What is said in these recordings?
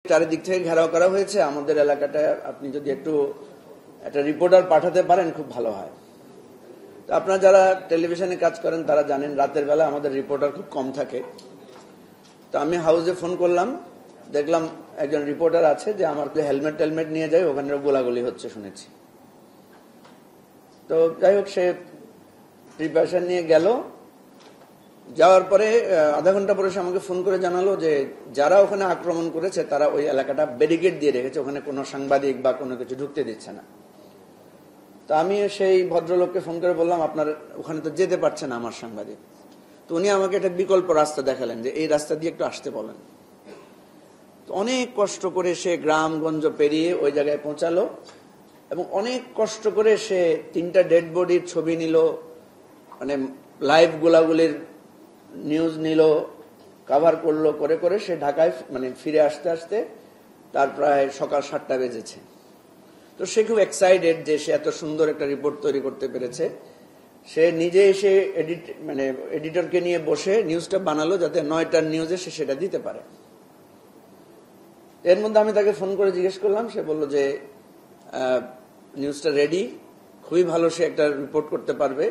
চারিদিক থেকে ঘেরাও করা হয়েছে। আমাদের এলাকাটা আপনি যদি একটু একটা রিপোর্টার পাঠাতে পারেন খুব ভালো হয়। তো আপনারা যারা টেলিভিশনে কাজ করেন তারা জানেন রাতের বেলা আমাদের রিপোর্টার খুব কম থাকে। তো আমি হাউসে ফোন করলাম, দেখলাম একজন রিপোর্টার আছে যে আমার হেলমেট টেলমেট নিয়ে যায়, ওখানে গোলাগুলি হচ্ছে শুনেছি। তো যাই হোক, সে প্রিপারেশন নিয়ে গেল। যাওয়ার পরে আধা ঘন্টা পরে সে আমাকে ফোন করে জানালো যে যারা ওখানে আক্রমণ করেছে তারা ওই এলাকাটা ব্যারিকেড দিয়ে রেখেছে, ওখানে কোনো সাংবাদিক বা কোনো কিছু ঢুকতে দিচ্ছে না। তো আমি সেই ভদ্রলোককে ফোন করে বললাম, আপনার ওখানে তো যেতে পারছে না আমার সাংবাদিক। তো উনি আমাকে একটা বিকল্প রাস্তা দেখালেন যে এই রাস্তা দিয়ে একটু আসতে বলেন। তো অনেক কষ্ট করে সে গ্রামগঞ্জ পেরিয়ে ওই জায়গায় পৌঁছালো এবং অনেক কষ্ট করে সে 3টা ডেড বডির ছবি নিল, মানে লাইভ গোলাগুলির নিউজ নিল, কভার করলো, করে করে সে ঢাকায় মানে ফিরে আসতে আসতে তার প্রায় সকাল 7টা বেজেছে। তো সে খুব এক্সাইটেড যে সে এত সুন্দর একটা রিপোর্ট তৈরি করতে পেরেছে। সে নিজে এসে এডিটরকে নিয়ে বসে নিউজটা বানালো যাতে 9টার নিউজে সে সেটা দিতে পারে। এর মধ্যে আমি তাকে ফোন করে জিজ্ঞেস করলাম, সে বলল যে নিউজটা রেডি, খুবই ভালো, সে একটা রিপোর্ট করতে পারবে।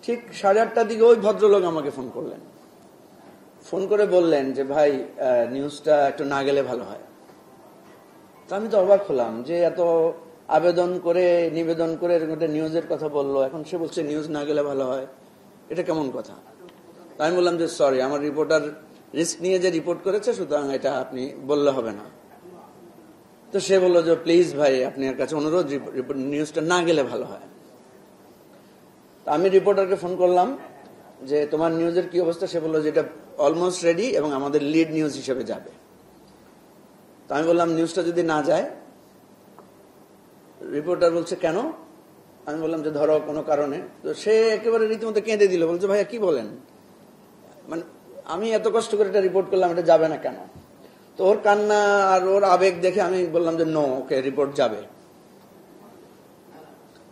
ঠিক 8:30টার দিকে ওই ভদ্রলোক আমাকে ফোন করলেন, ফোন করে বললেন যে ভাই নিউজটা একটু না গেলে ভালো হয়। তো আমি তো অবাক হলাম যে এত আবেদন করে নিবেদন করে এরকম একটা নিউজের কথা বললো, এখন সে বলছে নিউজ না গেলে ভালো হয়, এটা কেমন কথা? আমি বললাম যে সরি, আমার রিপোর্টার রিস্ক নিয়ে যে রিপোর্ট করেছে, সুতরাং এটা আপনি বললে হবে না। তো সে বললো যে প্লিজ ভাই, আপনার কাছে অনুরোধ, নিউজটা না গেলে ভালো হয়। আমি রিপোর্টারকে ফোন করলাম যে তোমার নিউজের কি অবস্থা। সে বললো যে এটা অলমোস্ট রেডি এবং আমাদের লিড নিউজ হিসেবে যাবে। তো আমি বললাম নিউজটা যদি না যায়? রিপোর্টার বলছে কেন? আমি বললাম যে ধরো কোনো কারণে। তো সে একেবারে রীতিমতো কেঁদে দিল, বলছে ভাইয়া কি বলেন, মানে আমি এত কষ্ট করে এটা রিপোর্ট করলাম, এটা যাবে না কেন? তো ওর কান্না আর ওর আবেগ দেখে আমি বললাম যে নো, ওকে, রিপোর্ট যাবে।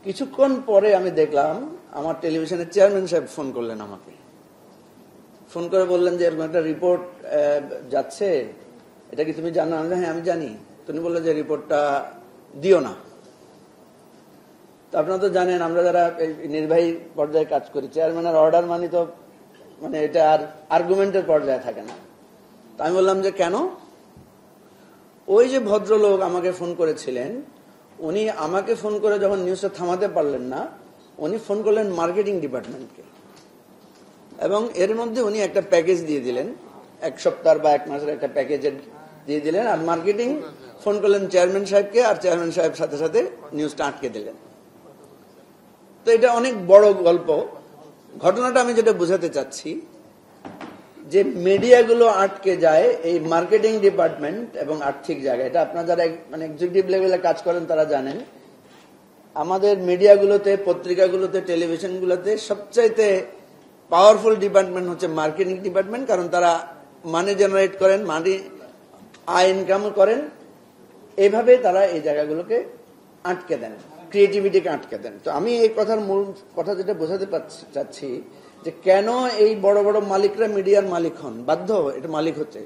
কিছুক্ষণ পরে আমি দেখলাম আমার টেলিভিশনের চেয়ারম্যান সাহেব ফোন করলেন আমাকে, ফোন করে বললেন যে এরকম একটা রিপোর্ট যাচ্ছে, এটা কি তুমি জানো? হ্যাঁ আমি জানি। তুমি বললে যে রিপোর্টটা দিও না। তো আপনারা তো জানেন, আমরা যারা নির্বাহী পর্যায়ে কাজ করি, চেয়ারম্যানের অর্ডার মানি তো মানে এটা আর আর্গুমেন্টের পর্যায়ে থাকে না। তো আমি বললাম যে কেন? ওই যে ভদ্রলোক আমাকে ফোন করেছিলেন, উনি আমাকে ফোন করে যখন নিউজটা থামাতে পারলেন না, উনি ফোন করলেন মার্কেটিং ডিপার্টমেন্টকে এবং এর মধ্যে উনি একটা প্যাকেজ দিয়ে দিলেন, 1 সপ্তাহ বা 1 মাসের একটা প্যাকেজ দিয়ে দিলেন। আর মার্কেটিং ফোন করলেন চেয়ারম্যান সাহেবকে, আর চেয়ারম্যান সাহেব সাথে সাথে নিউজটা আটকে দিলেন। তো এটা অনেক বড় গল্প। ঘটনাটা আমি যেটা বোঝাতে চাচ্ছি যে মিডিয়াগুলো আটকে যায় এই মার্কেটিং ডিপার্টমেন্ট এবং আর্থিক জায়গা। এটা আপনারা যারা মানে এক্সিকিউটিভ লেভেলে কাজ করেন তারা জানেন। আমাদের মিডিয়াগুলোতে, পত্রিকাগুলোতে, টেলিভিশনগুলোতে সবচাইতে পাওয়ারফুল ডিপার্টমেন্ট হচ্ছে মার্কেটিং ডিপার্টমেন্ট, কারণ তারা মানি জেনারেট করেন, আয় ইনকাম করেন। এইভাবে তারা এই জায়গাগুলোকে আটকে দেন, ক্রিয়েটিভিটিকে আটকে দেন। তো আমি এই কথার মূল কথা যেটা বোঝাতে চাচ্ছি যে কেন এই বড় বড় মালিকরা মিডিয়ার মালিক হন, বাধ্য এটা মালিক হচ্ছে।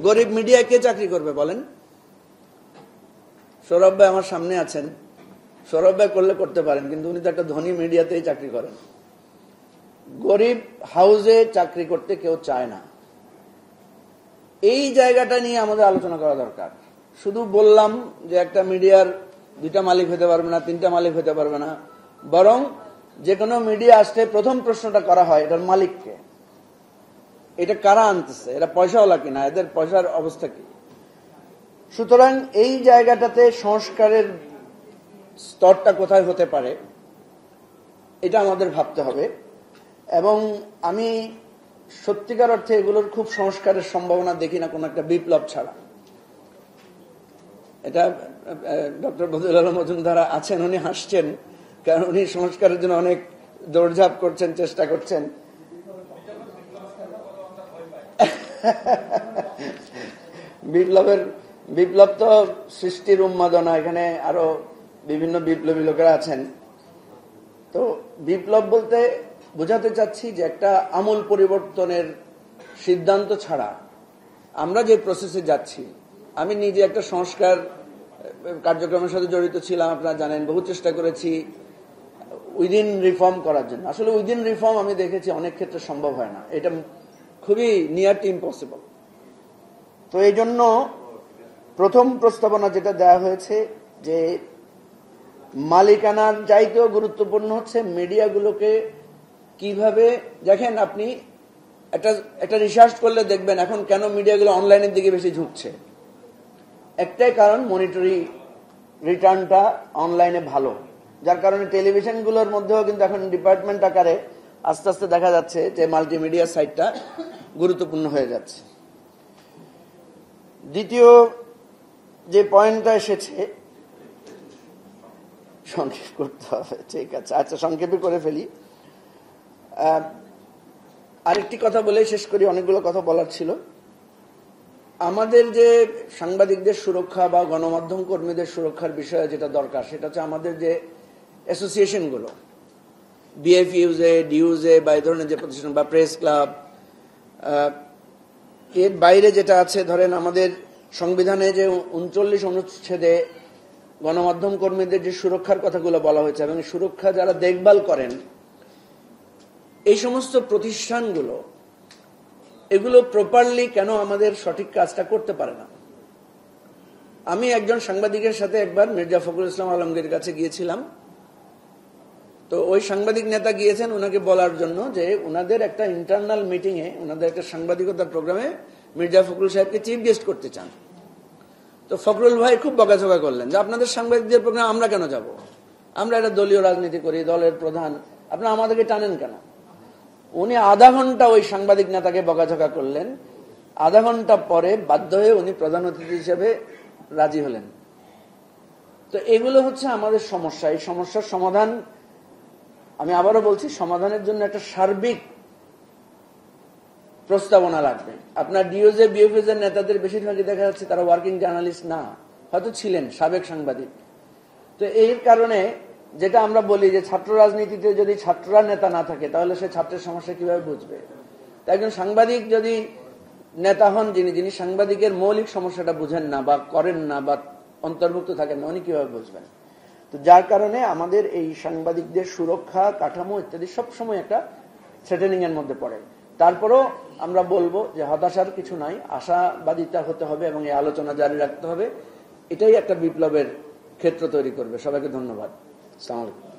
গরিব মিডিয়া কে চাকরি করবে বলেন? সৌরভ ভাই আমার সামনে আছেন, সৌরভ ভাই করলে করতে পারেন, কিন্তু উনি তো একটা ধনী মিডিয়াতেই চাকরি করেন। গরিব হাউসে চাকরি করতে কেউ চায় না। এই জায়গাটা নিয়ে আমাদের আলোচনা করা দরকার। শুধু বললাম যে একটা মিডিয়ার 2টা মালিক হতে পারবে না, 3টা মালিক হতে পারবে না, বরং যে কোনো মিডিয়া আসলে প্রথম প্রশ্নটা করা হয় এটার মালিককে, এটা কারা আনতেছে, এরা পয়সাওয়ালা কিনা, এদের পয়সার অবস্থা কি। সুতরাং এই জায়গাটাতে সংস্কারের স্তরটা কোথায় হতে পারে এটা আমাদের ভাবতে হবে। এবং আমি সত্যিকার অর্থে এগুলোর খুব সংস্কারের সম্ভাবনা দেখি না, কোনো একটা বিপ্লব ছাড়া। এটা ডক্টর বদিউল আলম মজুমদার আছেন, উনি হাসছেন, কারণ উনি সংস্কারের জন্য অনেক দৌড়ঝাঁপ করছেন, চেষ্টা করছেন। বিপ্লব তো সৃষ্টির উন্মাদনা, এখানে আরো বিভিন্ন বিপ্লবী লোকেরা আছেন। তো বিপ্লব বলতে বোঝাতে চাচ্ছি যে একটা আমূল পরিবর্তনের সিদ্ধান্ত ছাড়া আমরা যে প্রসেসে যাচ্ছি আমি নিজে একটা সংস্কার কার্যক্রমের সাথে জড়িত ছিলাম, আপনারা জানেন, বহু চেষ্টা করেছি উইদিন রিফর্ম করার জন্য। আসলে উইদিন রিফর্ম আমি দেখেছি অনেক ক্ষেত্রে সম্ভব হয় না, এটা খুবই নিয়ার টু ইম্পসিবল। তো এই জন্য প্রথম প্রস্তাবনা যেটা দেওয়া হয়েছে যে মালিকানার চাইতেও গুরুত্বপূর্ণ হচ্ছে মিডিয়াগুলোকে কিভাবে, দেখেন আপনি একটা রিসার্চ করলে দেখবেন এখন কেন মিডিয়াগুলো অনলাইনের দিকে বেশি ঝুঁকছে। একটাই কারণ, মনিটরি রিটার্নটা অনলাইনে ভালো, যার কারণে টেলিভিশনগুলোর মধ্যেও কিন্তু এখন ডিপার্টমেন্ট আকারে আস্তে আস্তে দেখা যাচ্ছে যে মাল্টিমিডিয়া সাইটটা গুরুত্বপূর্ণ হয়ে যাচ্ছে। দ্বিতীয় যে পয়েন্টটা এসেছে, সংক্ষেপ করতে হবে, ঠিক আছে, আচ্ছা সংক্ষেপে করে ফেলি। আরেকটি কথা বলে শেষ করি, অনেকগুলো কথা বলার ছিল। আমাদের যে সাংবাদিকদের সুরক্ষা বা গণমাধ্যম কর্মীদের সুরক্ষার বিষয়ে যেটা দরকার, সেটা হচ্ছে আমাদের যে অ্যাসোসিয়েশনগুলো, বিএফইউজে, ডিউজে বা এই ধরনের যে প্রতিষ্ঠান বা প্রেস ক্লাব, এর বাইরে যেটা আছে, ধরেন আমাদের সংবিধানে যে 39 অনুচ্ছেদে গণমাধ্যম কর্মীদের যে সুরক্ষার কথাগুলো বলা হয়েছে এবং সুরক্ষা যারা দেখভাল করেন, এই সমস্ত প্রতিষ্ঠানগুলো এগুলো প্রপারলি কেন আমাদের সঠিক কাজটা করতে পারে না। আমি একজন সাংবাদিকের সাথে একবার মির্জা ফখরুল ইসলাম আলমগীর কাছে গিয়েছিলাম। তো ওই সাংবাদিক নেতা গিয়েছেন ওনাকে বলার জন্য যে ওনাদের একটা ইন্টারনাল মিটিংয়ে, ওনাদের একটা সাংবাদিকতার প্রোগ্রামে মির্জা ফখরুল সাহেবকে চিফ গেস্ট করতে চান। তো ফখরুল ভাই খুব বকাঝকা করলেন যে আপনাদের সাংবাদিকদের প্রোগ্রামে আমরা কেন যাব, আমরা একটা দলীয় রাজনীতি করি, দলের প্রধান, আপনারা আমাদেরকে টানেন কেন। উনি আধা ঘন্টা ওই সাংবাদিক নেতাকে বকাঝকা করলেন। আধা ঘন্টা পরে বাধ্য হয়ে উনি প্রধান অতিথি হিসেবে রাজি হলেন। তো এগুলো হচ্ছে আমাদের সমস্যা। এই সমস্যার সমাধান, আমি আবারও বলছি, সমাধানের জন্য একটা সার্বিক প্রস্তাবনা লাগবে। আপনার ডিওজে বিএফএস এর নেতাদের বেশিরভাগই দেখা যাচ্ছে তারা ওয়ার্কিং জার্নালিস্ট না, হয়তো ছিলেন সাবেক সাংবাদিক। তো এর কারণে যেটা আমরা বলি যে ছাত্র রাজনীতিতে যদি ছাত্ররা নেতা না থাকে তাহলে সে ছাত্রের সমস্যা কিভাবে বুঝবে। তাই একজন সাংবাদিক যদি নেতা হন, যিনি সাংবাদিকের মৌলিক সমস্যাটা বুঝেন না বা করেন না বা অন্তর্ভুক্ত থাকেন না, উনি কিভাবে বুঝবেন। তো যার কারণে আমাদের এই সাংবাদিকদের সুরক্ষা, কাঠামো ইত্যাদি সবসময় একটা থ্রেটেনিং এর মধ্যে পড়ে। তারপরও আমরা বলবো যে হতাশার কিছু নাই, আশাবাদিতা হতে হবে এবং এই আলোচনা জারি রাখতে হবে। এটাই একটা বিপ্লবের ক্ষেত্র তৈরি করবে। সবাইকে ধন্যবাদ। আসসালামু আলাইকুম।